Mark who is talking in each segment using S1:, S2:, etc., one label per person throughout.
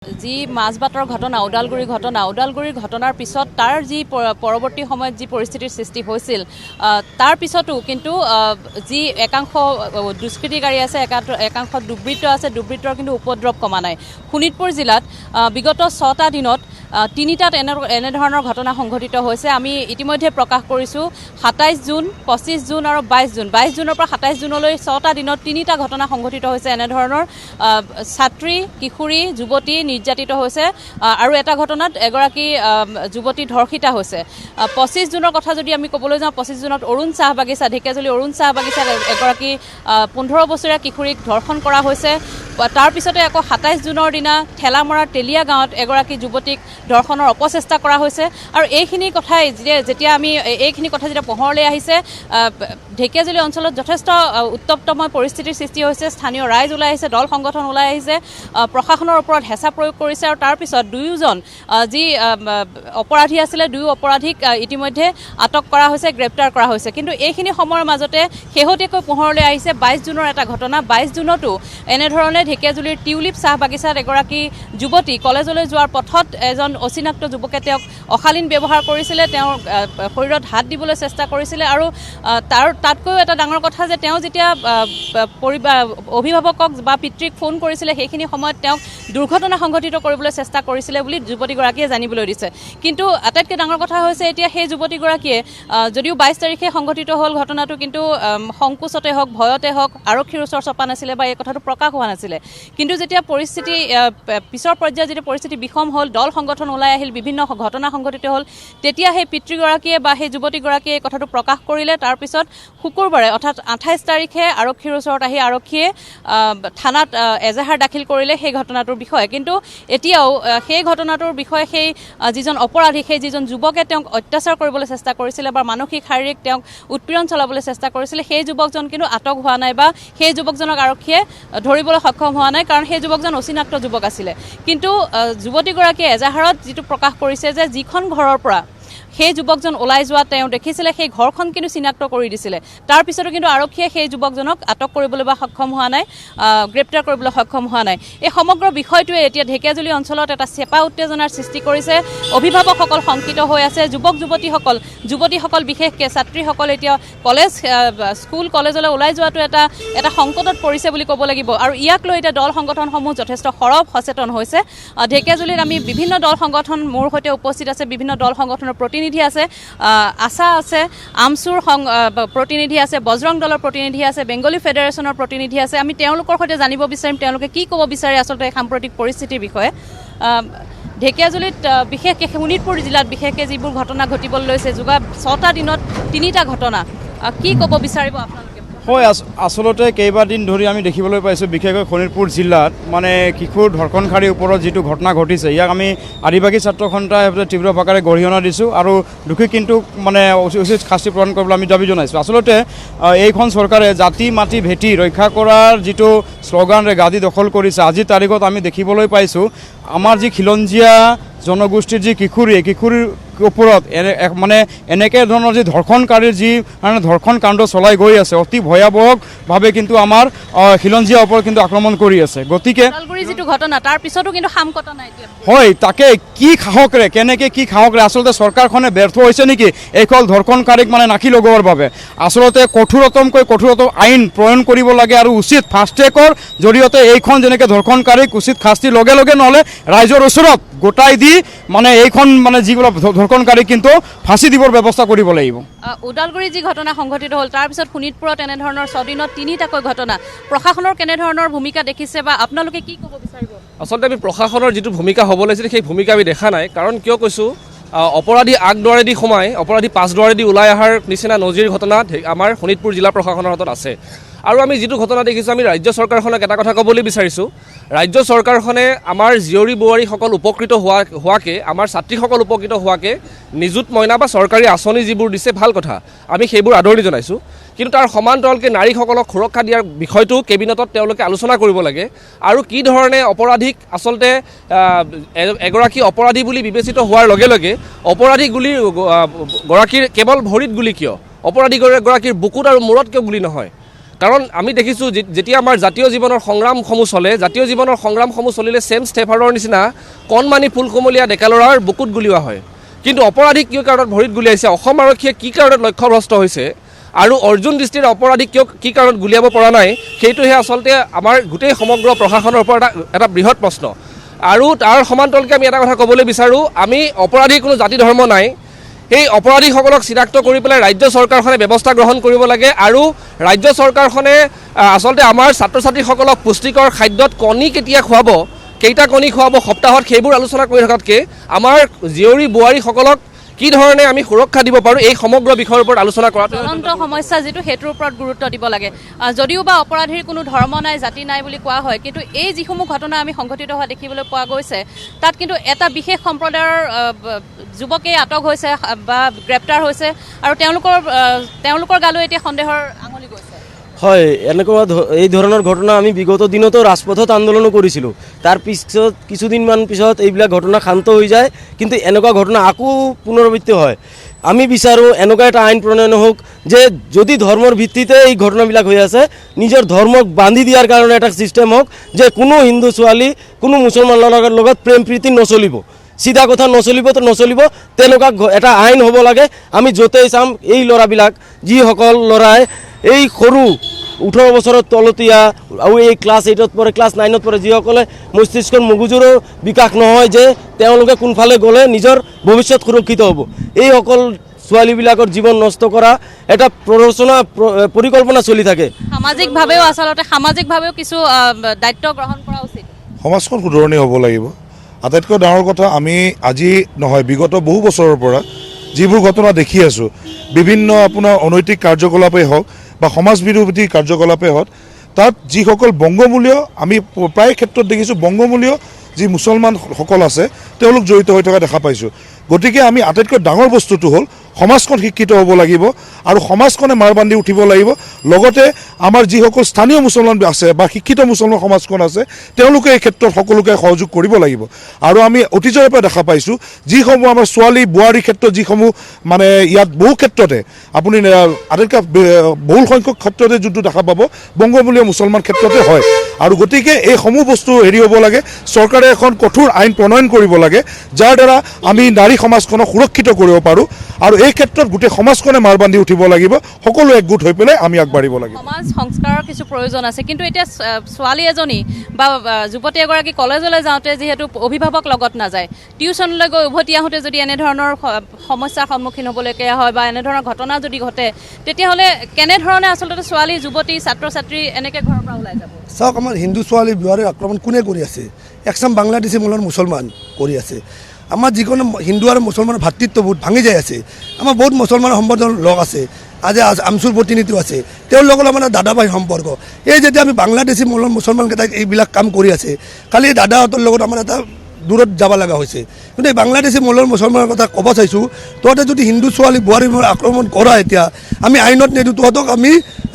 S1: जी মাজবাটৰ ঘটনা ওদালগুৰিৰ ঘটনাৰ পিছত তাৰ যি পৰৱৰ্তী সময়ত যি পৰিস্থিতিৰ সৃষ্টি হৈছিল তাৰ পিছতো কিন্তু যি একাংশ দুষ্কৃতিকাৰী আছে একাংশ দুৰ্বৃত্ত আছে দুৰ্বৃত্তৰ কিন্তু উপদ্ৰৱ কমা নাই। শোণিতপুৰ জিলাত বিগত 6টা দিনত তিনিটাত এনে ধৰণৰ ঘটনা সংঘটিত হৈছে। আমি ইতিমধ্যে প্ৰকাশ কৰিছোঁ 27 জুন 25 জুন আৰু 22 জুন 22 জুনৰ পৰা 27 জুনলৈ 6টা দিনত তিনিটা ঘটনা সংঘটিত হৈছে। এনে ধৰণৰ ছাত্ৰী কিশোৰী যুৱতী নিৰ্যাতিত হৈছে আৰু এটা ঘটনাত এগৰাকী যুৱতী ধৰ্ষিতা হৈছে। 25 জুনৰ কথা যদি আমি ক'বলৈ যাওঁ 25 জুনত অৰুণ চাহ বাগিচা ঢেকিয়াজুলি অৰুণ চাহ বাগিচাত এগৰাকী 15 বছৰীয়া কিশোৰীক ধৰ্ষণ কৰা হৈছে। তাৰ পিছতে আকৌ 27 জুনৰ দিনা ঠেলামৰাৰ তেলিয়া গাঁৱত এগৰাকী যুৱতীক ধৰ্ষণৰ অপচেষ্টা কৰা হৈছে। আৰু এইখিনি কথাই যেতিয়া আমি এইখিনি কথা যেতিয়া পোহৰলৈ আহিছে ঢেকিয়াজুলি অঞ্চলত যথেষ্ট উত্তপ্তময় পৰিস্থিতিৰ সৃষ্টি হৈছে। স্থানীয় ৰাইজ ওলাই আহিছে, দল সংগঠন ওলাই আহিছে, প্ৰশাসনৰ ওপৰত হেঁচা প্ৰয়োগ কৰিছে আৰু তাৰ পিছত দুয়োজন যি অপৰাধী আছিলে দুয়ো অপৰাধীক ইতিমধ্যে আটক কৰা হৈছে, গ্ৰেপ্তাৰ কৰা হৈছে। কিন্তু এইখিনি সময়ৰ মাজতে শেহতীয়াকৈ পোহৰলৈ আহিছে 22 জুনৰ এটা ঘটনা। 22 জুনতো এনেধৰণে ঢেকিয়াজুলিৰ টিউলিপ চাহ বাগিচাত এগৰাকী যুৱতী কলেজলৈ যোৱাৰ পথত এজন অচিনাক্ত যুৱকে তেওঁক অশালীন ব্যৱহাৰ কৰিছিলে, তেওঁৰ শৰীৰত হাত দিবলৈ চেষ্টা কৰিছিলে আৰু তাতকৈও এটা ডাঙৰ কথা যে তেওঁ যেতিয়া অভিভাৱকক বা পিতৃক ফোন কৰিছিলে সেইখিনি সময়ত তেওঁক দুৰ্ঘটনা সংঘটিত কৰিবলৈ চেষ্টা কৰিছিলে বুলি যুৱতীগৰাকীয়ে জানিবলৈ দিছে। কিন্তু আটাইতকৈ ডাঙৰ কথা হৈছে এতিয়া সেই যুৱতীগৰাকীয়ে যদিও 22 তাৰিখে সংঘটিত হ'ল ঘটনাটো, কিন্তু সংকোচতে হওক ভয়তে হওক আৰক্ষীৰ ওচৰ চপা নাছিলে বা এই কথাটো প্ৰকাশ হোৱা নাছিলে। কিন্তু যেতিয়া পৰিস্থিতি পিছৰ পৰ্যায়ত যেতিয়া পৰিস্থিতি বিষম হ'ল, দল সংগঠন ওলাই আহিল, বিভিন্ন ঘটনা সংঘটিত হ'ল, তেতিয়া সেই পিতৃগৰাকীয়ে বা সেই যুৱতীগৰাকীয়ে এই কথাটো প্ৰকাশ কৰিলে। তাৰপিছত শুকুৰবাৰে অৰ্থাৎ 28 তাৰিখে আৰক্ষীৰ ওচৰত আহি আৰক্ষীয়ে থানাত এজাহাৰ দাখিল কৰিলে সেই ঘটনাটোৰ বিষয়ে। কিন্তু এতিয়াও সেই ঘটনাটোৰ বিষয়ে সেই যিজন অপৰাধী সেই যিজন যুৱকে তেওঁক অত্যাচাৰ কৰিবলৈ চেষ্টা কৰিছিলে বা মানসিক শাৰীৰিক তেওঁক উৎপীড়ন চলাবলৈ চেষ্টা কৰিছিলে সেই যুৱকজন কিন্তু আটক হোৱা নাই বা সেই যুৱকজনক আৰক্ষীয়ে ধৰিবলৈ সক্ষম হোৱা নাই, কাৰণ সেই যুৱকজন অচিনাক্ত যুৱক আছিলে। কিন্তু যুৱতীগৰাকীয়ে এজাহাৰত যিটো প্ৰকাশ কৰিছে যে যিখন ঘৰৰ পৰা সেই যুৱকজন ওলাই যোৱা তেওঁ দেখিছিলে সেই ঘৰখন কিন্তু চিনাক্ত কৰি দিছিলে। তাৰ পিছতো কিন্তু আৰক্ষীয়ে সেই যুৱকজনক আটক কৰিবলৈ বা সক্ষম হোৱা নাই, গ্ৰেপ্তাৰ কৰিবলৈ সক্ষম হোৱা নাই। এই সমগ্ৰ বিষয়টোৱে এতিয়া ঢেকিয়াজুলি অঞ্চলত এটা চেপা উত্তেজনাৰ সৃষ্টি কৰিছে। অভিভাৱকসকল শংকিত হৈ আছে, যুৱক যুৱতীসকল বিশেষকৈ ছাত্ৰীসকল এতিয়া স্কুল কলেজলৈ ওলাই যোৱাটো এটা সংকটত পৰিছে বুলি ক'ব লাগিব। আৰু ইয়াক লৈ এতিয়া দল সংগঠনসমূহ যথেষ্ট সৰব সচেতন হৈছে। ঢেকিয়াজুলিত আমি বিভিন্ন দল সংগঠন মোৰ সৈতে উপস্থিত আছে, বিভিন্ন দল সংগঠনৰ প্ৰতিনিধি আছে, আশা আছে, আমচুৰ প্ৰতিনিধি আছে, বজৰং দলৰ প্ৰতিনিধি আছে, বেংগলী ফেডাৰেশ্যনৰ প্ৰতিনিধি আছে। আমি তেওঁলোকৰ সৈতে জানিব বিচাৰিম তেওঁলোকে কি ক'ব বিচাৰে আচলতে সাম্প্ৰতিক পৰিস্থিতিৰ বিষয়ে। ঢেকিয়াজুলিত বিশেষকৈ শোণিতপুৰ জিলাত বিশেষকৈ যিবোৰ ঘটনা ঘটিবলৈ লৈছে, যোৱা 6টা দিনত 3টা ঘটনা, কি ক'ব বিচাৰিব আপোনালোকে?
S2: হয়, আচলতে কেইবাদিন ধৰি আমি দেখিবলৈ পাইছোঁ বিশেষকৈ শোণিতপুৰ জিলাত মানে কিশোৰ ধৰ্ষণকাৰীৰ ওপৰত যিটো ঘটনা ঘটিছে ইয়াক আমি আদিবাসী ছাত্ৰ সন্থাই তীব্ৰ ভাষাৰে গৰিহণা দিছোঁ আৰু দোষী কিন্তু মানে উচিত শাস্তি প্ৰদান কৰিবলৈ আমি দাবী জনাইছোঁ। আচলতে এইখন চৰকাৰে জাতি মাটি ভেটি ৰক্ষা কৰাৰ যিটো শ্লোগানেৰে গাদী দখল কৰিছে, আজিৰ তাৰিখত আমি দেখিবলৈ পাইছোঁ আমাৰ যি খিলঞ্জীয়া জনগোষ্ঠীৰ যি কিশোৰীৰ ওপৰত মানে এনেকৈ ধৰণৰ যি ধৰ্ষণকাৰীৰ যি মানে ধৰ্ষণ কাণ্ড চলাই গৈ আছে, অতি ভয়াৱহভাৱে কিন্তু আমাৰ খিলঞ্জীয়াৰ ওপৰত কিন্তু আক্ৰমণ কৰি আছে। গতিকে
S1: যিটো ঘটনা তাৰ পিছতো কিন্তু সামকতা নাই।
S2: হয়, তাকে কি সাহসৰে কি সাহসৰে আচলতে চৰকাৰখনে ব্যৰ্থ হৈছে নেকি এইসকল ধৰ্ষণকাৰীক মানে নাকি লগোৱাৰ বাবে? আচলতে কঠোৰতম আইন প্ৰণয়ন কৰিব লাগে আৰু উচিত ফাষ্ট ট্ৰেকৰ জৰিয়তে এইখন যেনেকৈ ধৰ্ষণকাৰীক উচিত শাস্তিৰ লগে লগে নহ'লে ৰাইজৰ ওচৰত গোটাই দি মানে এইখন মানে যিবিলাক ধৰ্ষণকাৰীক কিন্তু ফাঁচি দিবৰ ব্যৱস্থা কৰিব লাগিব।
S1: ওদালগুৰিত যি ঘটনা সংঘটিত হ'ল তাৰপিছত শোণিতপুৰত এনেধৰণৰ 6 দিনত 3টাকৈ ঘটনা, প্ৰশাসনৰ কেনেধৰণৰ ভূমিকা দেখিছে বা আপোনালোকে কি ক'ব বিচাৰিব?
S3: আচলতে আমি প্ৰশাসনৰ যিটো ভূমিকা হ'ব লাগিছিল সেই ভূমিকা আমি দেখা নাই। কাৰণ কিয় কৈছোঁ, অপৰাধী আগদুৱাৰেদি সোমাই অপৰাধী পাছদুৱাৰেদি ওলাই অহাৰ নিচিনা নজিৰ ঘটনা আমাৰ শোণিতপুৰ জিলা প্ৰশাসনৰ হাতত আছে। আৰু আমি যিটো ঘটনা দেখিছোঁ, আমি ৰাজ্য চৰকাৰখনক এটা কথা ক'বলৈ বিচাৰিছোঁ, ৰাজ্য চৰকাৰখনে আমাৰ জীয়ৰী বোৱাৰীসকল উপকৃত হোৱাকৈ আমাৰ ছাত্ৰীসকল উপকৃত হোৱাকৈ নিযুত মইনা বা চৰকাৰী আঁচনি যিবোৰ দিছে ভাল কথা, আমি সেইবোৰ আদৰণি জনাইছোঁ। কিন্তু তাৰ সমান্তৰালকৈ নাৰীসকলক সুৰক্ষা দিয়াৰ বিষয়টো কেবিনেটত তেওঁলোকে আলোচনা কৰিব লাগে। আৰু কি ধৰণে অপৰাধীক আচলতে এগৰাকী অপৰাধী বুলি বিবেচিত হোৱাৰ লগে লগে অপৰাধী গৰাকীৰ কেৱল ভৰিত গুলি কিয়, অপৰাধী গৰাকীৰ বুকুত আৰু মূৰত কিয় গুলি নহয়? কাৰণ আমি দেখিছোঁ যেতিয়া আমাৰ জাতীয় জীৱনৰ সংগ্ৰামসমূহ চলে, জাতীয় জীৱনৰ সংগ্ৰামসমূহ চলিলে ছেম ষ্টেফাৰ্ডৰ নিচিনা কণমানি ফুলকুমলীয়া ডেকা ল'ৰাৰ বুকুত গুলিওৱা হয়। কিন্তু অপৰাধীক কি কাৰণত ভৰিত গুলিয়াইছে, অসম আৰক্ষীয়ে কি কাৰণত লক্ষ্যভ্ৰষ্ট হৈছে আৰু অৰ্জুন দৃষ্টিৰ অপৰাধীক কি কাৰণত গুলিয়াব পৰা নাই, সেইটোহে আচলতে আমাৰ গোটেই সমগ্ৰ প্ৰশাসনৰ ওপৰত এটা বৃহৎ প্ৰশ্ন। আৰু তাৰ সমান্তৰালকৈ আমি এটা কথা ক'বলৈ বিচাৰোঁ, আমি অপৰাধীৰ কোনো জাতি ধৰ্ম নাই। এই অপৰাধীসকলক চিনাক্ত কৰি পেলাই ৰাজ্য চৰকাৰখনে ব্যৱস্থা গ্ৰহণ কৰিব লাগে আৰু ৰাজ্য চৰকাৰখনে আচলতে আমাৰ ছাত্ৰ ছাত্ৰীসকলক পুষ্টিকৰ খাদ্যত কণী কেতিয়া খুৱাব, কেইটা কণী খুৱাব সপ্তাহত, সেইবোৰ আলোচনা কৰি থকাতকৈ আমাৰ জীয়ৰী বোৱাৰীসকলক কি ধৰণে আমি সুৰক্ষা দিব পাৰোঁ এই সমগ্ৰ বিষয়ৰ ওপৰত আলোচনা কৰাটো
S1: জ্বলন্ত সমস্যা যিটো সেইটোৰ ওপৰত গুৰুত্ব দিব লাগে। যদিও বা অপৰাধীৰ কোনো ধৰ্ম নাই, জাতি নাই বুলি কোৱা হয়, কিন্তু এই যিসমূহ ঘটনা আমি সংঘটিত হোৱা দেখিবলৈ পোৱা গৈছে, তাত কিন্তু এটা বিশেষ সম্প্ৰদায়ৰ যুৱকেই আটক হৈছে বা গ্ৰেপ্তাৰ হৈছে আৰু তেওঁলোকৰ গালৈ এতিয়া সন্দেহৰ আঙুলি গৈছে।
S4: হয়, এনেকুৱা এই ধৰণৰ ঘটনা আমি বিগত দিনতো ৰাজপথত আন্দোলনো কৰিছিলোঁ। তাৰ পিছত কিছুদিনমান পিছত এইবিলাক ঘটনা শান্ত হৈ যায়, কিন্তু এনেকুৱা ঘটনা আকৌ পুনৰাবৃত্তি হয়। আমি বিচাৰোঁ এনেকুৱা এটা আইন প্ৰণয়ন হওক যে যদি ধৰ্মৰ ভিত্তিতে এই ঘটনাবিলাক হৈ আছে, নিজৰ ধৰ্মক বান্ধি দিয়াৰ কাৰণে এটা ছিষ্টেম হওক যে কোনো হিন্দু ছোৱালী কোনো মুছলমান ল'ৰাৰ লগত প্ৰেম প্ৰীতি নচলিব, চিধা কথা নচলিব, তেনেকুৱা এটা আইন হ'ব লাগে। আমি য'তেই চাম এই ল'ৰাবিলাক, যিসকল ল'ৰাই এই সৰু 18 বছৰৰ তলতীয়া আৰু এই ক্লাছ 8ত পঢ়ে, ক্লাছ 9ত পঢ়ে, যিসকলে মস্তিষ্কৰ মগজুৰো বিকাশ নহয় যে তেওঁলোকে কোনফালে গ'লে নিজৰ ভৱিষ্যত সুৰক্ষিত হ'ব, এইসকল ছোৱালীবিলাকৰ জীৱন নষ্ট কৰা এটা পৰিকল্পনা চলি থাকে।
S1: সামাজিকভাৱেও কিছু দায়িত্ব গ্ৰহণ কৰা উচিত।
S5: সমাজখন শুধৰণি হ'ব লাগিব। আটাইতকৈ ডাঙৰ কথা, আমি আজি নহয় বিগত বহু বছৰৰ পৰা যিবোৰ ঘটনা দেখি আছোঁ, বিভিন্ন আপোনাৰ অনৈতিক কাৰ্যকলাপেই হওক বা সমাজ বিৰোধী কাৰ্যকলাপেই হওক, তাত যিসকল বংগমূলীয়, আমি প্ৰায় ক্ষেত্ৰত দেখিছোঁ বংগমূলীয় যি মুছলমানসকল আছে তেওঁলোক জড়িত হৈ থকা দেখা পাইছোঁ। গতিকে আমি আটাইতকৈ ডাঙৰ বস্তুটো হ'ল সমাজখন শিক্ষিত হ'ব লাগিব আৰু সমাজখনে মাৰ বান্ধি উঠিব লাগিব। লগতে আমাৰ যিসকল স্থানীয় মুছলমান আছে বা শিক্ষিত মুছলমান সমাজখন আছে, তেওঁলোকে এই ক্ষেত্ৰত সকলোকে সহযোগ কৰিব লাগিব। আৰু আমি অতীজৰে পৰা দেখা পাইছোঁ যিসমূহ আমাৰ ছোৱালী বোৱাৰীৰ ক্ষেত্ৰত যিসমূহ মানে ইয়াত বহু ক্ষেত্ৰতে আপুনি আটাইতকৈ বহুল সংখ্যক ক্ষেত্ৰতে যোনটো দেখা পাব বংগমূলীয় মুছলমান ক্ষেত্ৰতে হয়। আৰু গতিকে এইসমূহ বস্তু হ'ব লাগে, চৰকাৰে এখন কঠোৰ আইন প্ৰণয়ন কৰিব লাগে যাৰ দ্বাৰা আমি নাৰী সমাজখনক সুৰক্ষিত কৰিব পাৰোঁ। আৰু এই ক্ষেত্ৰত গোটেই সমাজখনে মাৰ বান্ধি উঠিব লাগিব, সকলো একগোট হৈ পেলাই আমি আগবাঢ়িব লাগিব।
S1: সমাজ সংস্কাৰৰ কিছু প্ৰয়োজন আছে, কিন্তু এতিয়া ছোৱালী এজনী বা যুৱতী এগৰাকী কলেজলৈ যাওঁতে যিহেতু অভিভাৱক লগত নাযায়, টিউশ্যনলৈ গৈ উভতি আহোঁতে যদি এনেধৰণৰ সমস্যাৰ সন্মুখীন হ'বলগীয়া হয় বা এনেধৰণৰ ঘটনা যদি ঘটে, তেতিয়াহ'লে কেনেধৰণে আচলতে ছোৱালী যুৱতী ছাত্ৰ ছাত্ৰী এনেকৈ ঘৰৰ পৰা ওলাই যাব?
S6: চাওক, আমাৰ হিন্দু ছোৱালী বোৱাৰীৰ আক্ৰমণ কোনে কৰি আছে? একচাম বাংলাদেশী মূলৰ মুছলমান কৰি আছে। আমাৰ যিকোনো হিন্দু আৰু মুছলমানৰ ভাতৃত্ববোধ ভাঙি যাই আছে। আমাৰ বহুত মুছলমান সম্প্ৰদায়ৰ লগ আছে, আজি আমচুৰ প্ৰতিনিধিও আছে, তেওঁৰ লগত আমাৰ দাদা ভাই সম্পৰ্ক। এই যেতিয়া আমি বাংলাদেশী মুছলমানকেইটাই এইবিলাক কাম কৰি আছে, খালি দাদাহঁতৰ লগত আমাৰ এটা দূৰত যাব লগা হৈছে। কিন্তু এই বাংলাদেশী মুছলমানৰ কথা ক'ব চাইছোঁ, তহঁতে যদি হিন্দু ছোৱালী বোৱাৰীৰ আক্ৰমণ কৰা, এতিয়া আমি আইনত নিদিওঁ, তহঁতক আমি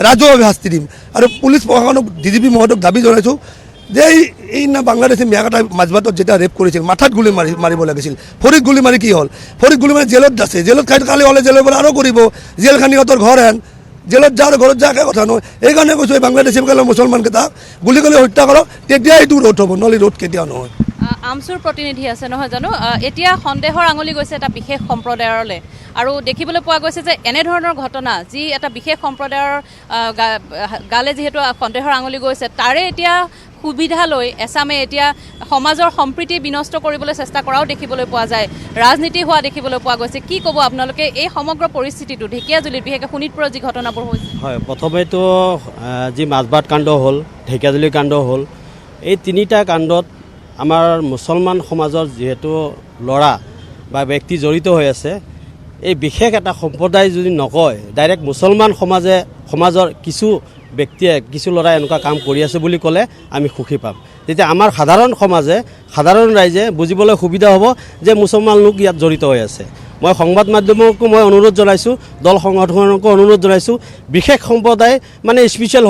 S6: ৰাজহুৱাভাৱে শাস্তি দিম। আৰু পুলিচ প্ৰশাসনক DGP মহোদয়ক দাবী জনাইছোঁ যে এই না বাংলাদেশী মেয়াকাটা মাজবাটত যেতিয়া ৰেপ কৰিছিল, মাথাত গুলি মাৰিব লাগিছিল। ফৰিক গুলি মাৰি কি হ'ল? ফৰিক গুলি মাৰি জেলত আছে, জেলত খাই কালি হ'লে জেলৰ পৰা আৰু কৰিব, জেলখানি সিহঁতৰ ঘৰ হেন, জেলত যাৰ ঘৰত যাকে কথা নহয়। এইকাৰণে কৈছোঁ এই বাংলাদেশী মুছলমানকেইটাক গুলি কৰি হত্যা কৰক, তেতিয়াই এইটো ৰোধ হ'ব, নহ'লে ৰোধ কেতিয়াও নহয়।
S1: আমচুৰ প্ৰতিনিধি আছে নহয় জানো? এতিয়া সন্দেহৰ আঙুলি গৈছে এটা বিশেষ সম্প্ৰদায়লৈ, আৰু দেখিবলৈ পোৱা গৈছে যে এনেধৰণৰ ঘটনা যি এটা বিশেষ সম্প্ৰদায়ৰ গালে যিহেতু সন্দেহৰ আঙুলি গৈছে, তাৰে এতিয়া সুবিধা লৈ এছামে এতিয়া সমাজৰ সম্প্ৰীতি বিনষ্ট কৰিবলৈ চেষ্টা কৰাও দেখিবলৈ পোৱা যায়, ৰাজনীতি হোৱা দেখিবলৈ পোৱা গৈছে। কি ক'ব আপোনালোকে এই সমগ্ৰ পৰিস্থিতিটো, ঢেকীয়াজুলিত বিশেষকৈ শোণিতপুৰত যি ঘটনাবোৰ হৈছে?
S4: হয়, প্ৰথমেতো যি মাজবাট কাণ্ড হ'ল, ঢেকীয়াজুলি কাণ্ড হ'ল, এই তিনিটা কাণ্ডত আমাৰ মুছলমান সমাজৰ যিহেতু ল'ৰা বা ব্যক্তি জড়িত হৈ আছে, এই বিশেষ এটা সম্প্ৰদায় যদি নকয়, ডাইৰেক্ট মুছলমান সমাজৰ কিছু ব্যক্তিয়ে কিছু ল'ৰাই এনেকুৱা কাম কৰি আছে বুলি ক'লে আমি সুখী পাম। তেতিয়া আমাৰ সাধাৰণ ৰাইজে বুজিবলৈ সুবিধা হ'ব যে মুছলমান লোক ইয়াত জড়িত হৈ আছে। মই সংবাদ মাধ্যমকো মই অনুৰোধ জনাইছোঁ, দল সংগঠনকো অনুৰোধ জনাইছোঁ, বিশেষ সম্প্ৰদায় মানে স্পেচিয়েল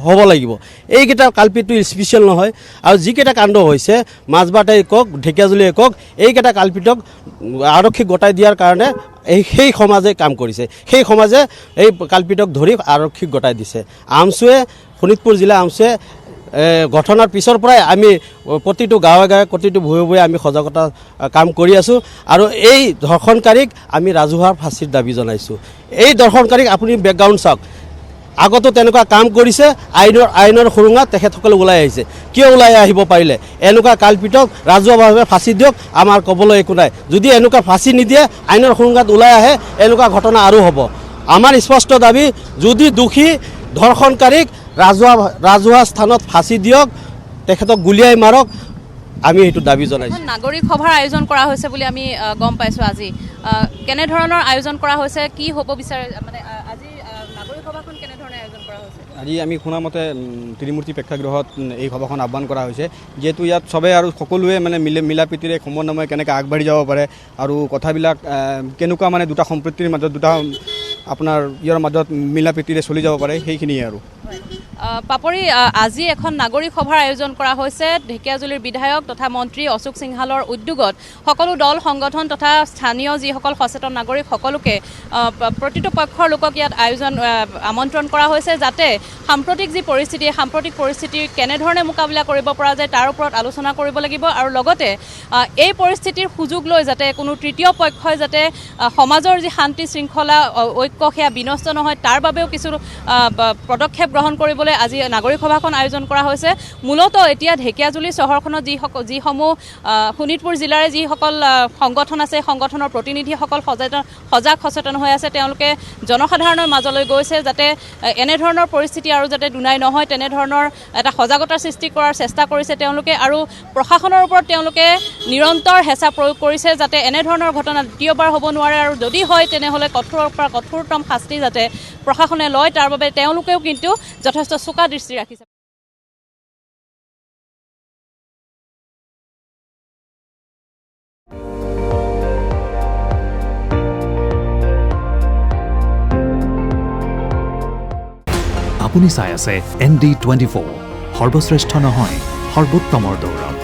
S4: হ'ব লাগিব। এইকেইটা কালপিতটো স্পেচিয়েল নহয়। আৰু যিকেইটা কাণ্ড হৈছে মাজবাটেই কওক, ঢেকীয়াজুলিয়ে কওক, এইকেইটা কালপিতক আৰক্ষীক গতাই দিয়াৰ কাৰণে সেই সমাজে কাম কৰিছে। সেই সমাজে এই কালপিতক ধৰি আৰক্ষীক গতাই দিছে। আমছুৱে, শোণিতপুৰ জিলা আমছুৱে ঘটনাৰ পিছৰ পৰাই আমি প্ৰতিটো গাঁৱে গাঁৱে, প্ৰতিটো ভূঞে ভূঞে আমি সজাগতা কাম কৰি আছোঁ। আৰু এই ধৰ্ষণকাৰীক আমি ৰাজহুৱা ফাঁচীৰ দাবী জনাইছোঁ। এই ধৰ্ষণকাৰীক আপুনি বেকগ্ৰাউণ্ড চাওক, আগতো তেনেকুৱা কাম কৰিছে, আইনৰ সুৰুঙাত তেখেতসকলে ওলাই আহিছে। কিয় ওলাই আহিব পাৰিলে? এনেকুৱা কালপিতক ৰাজহুৱাভাৱে ফাঁচি দিয়ক, আমাৰ ক'বলৈ একো নাই। যদি এনেকুৱা ফাঁচি নিদিয়ে, আইনৰ সুৰুঙাত ওলাই আহে, এনেকুৱা ঘটনা আৰু হ'ব। আমাৰ স্পষ্ট দাবী, যদি দোষী ধৰ্ষণকাৰীক ৰাজহুৱা স্থানত ফাঁচি দিয়ক, তেখেতক গুলিয়াই মাৰক, আমি এইটো দাবী জনাইছোঁ।
S1: নাগৰিক সভাৰ আয়োজন কৰা হৈছে বুলি আমি গম পাইছোঁ। আজি কেনেধৰণৰ আয়োজন কৰা হৈছে, কি হ'ব বিচাৰে, মানে আজি নাগৰিক সভাখন কেনেধৰণে আয়োজন কৰা হৈছে?
S7: আজি আমি শুনামতে ত্ৰিমূৰ্তি প্ৰেক্ষাগৃহত এই সভাখন আহ্বান কৰা হৈছে, যিহেতু ইয়াত চবে আৰু সকলোৱে মানে মিলা প্ৰীতিৰে সমন্বয়ে কেনেকৈ আগবাঢ়ি যাব পাৰে আৰু কথাবিলাক কেনেকুৱা মানে দুটা সম্প্ৰীতিৰ মাজত, দুটা আপোনাৰ ইয়াৰ মাজত মিলা প্ৰীতিৰে চলি যাব পাৰে, সেইখিনিয়ে আৰু।
S1: পাপৰি, আজি এখন নাগৰিক সভাৰ আয়োজন কৰা হৈছে। ঢেকীয়াজুলিৰ বিধায়ক তথা মন্ত্ৰী অশোক সিংহালৰ উদ্যোগত সকলো দল সংগঠন তথা স্থানীয় যিসকল সচেতন নাগৰিক সকলোকে প্ৰতিটো পক্ষৰ লোকক ইয়াত আমন্ত্ৰণ কৰা হৈছে, যাতে সাম্প্ৰতিক যি পৰিস্থিতি, সাম্প্ৰতিক পৰিস্থিতিৰ কেনেধৰণে মোকাবিলা কৰিব পৰা যায় তাৰ ওপৰত আলোচনা কৰিব লাগিব। আৰু লগতে এই পৰিস্থিতিৰ সুযোগ লৈ যাতে কোনো তৃতীয় পক্ষই যাতে সমাজৰ যি শান্তি শৃংখলা ঐক্য সেয়া বিনষ্ট নহয়, তাৰ বাবেও কিছু পদক্ষেপ গ্ৰহণ কৰিবলৈ আজি নাগৰিক সভাখন আয়োজন কৰা হৈছে। মূলতঃ এতিয়া ঢেকীয়াজুলি চহৰখনত যিসমূহ শোণিতপুৰ জিলাৰে যিসকল সংগঠন আছে, সংগঠনৰ প্ৰতিনিধিসকল সজাগ সচেতন হৈ আছে, তেওঁলোকে জনসাধাৰণৰ মাজলৈ গৈছে, যাতে এনেধৰণৰ পৰিস্থিতি আৰু যাতে দুনাই নহয়, তেনেধৰণৰ এটা সজাগতাৰ সৃষ্টি কৰাৰ চেষ্টা কৰিছে তেওঁলোকে। আৰু প্ৰশাসনৰ ওপৰত তেওঁলোকে নিৰন্তৰ হেঁচা প্ৰয়োগ কৰিছে, যাতে এনেধৰণৰ ঘটনা দ্বিতীয়বাৰ হ'ব নোৱাৰে, আৰু যদি হয় তেনেহ'লে কঠোৰৰ পৰা কঠোৰতম শাস্তি যাতে প্ৰশাসনে লয়, তাৰ বাবে তেওঁলোকেও কিন্তু যথেষ্ট চোকা দৃষ্টি ৰাখিছে।
S8: আপুনি চাই আছে ND24, সৰ্বশ্ৰেষ্ঠ নহয়, সৰ্বোত্তমৰ দৌৰত।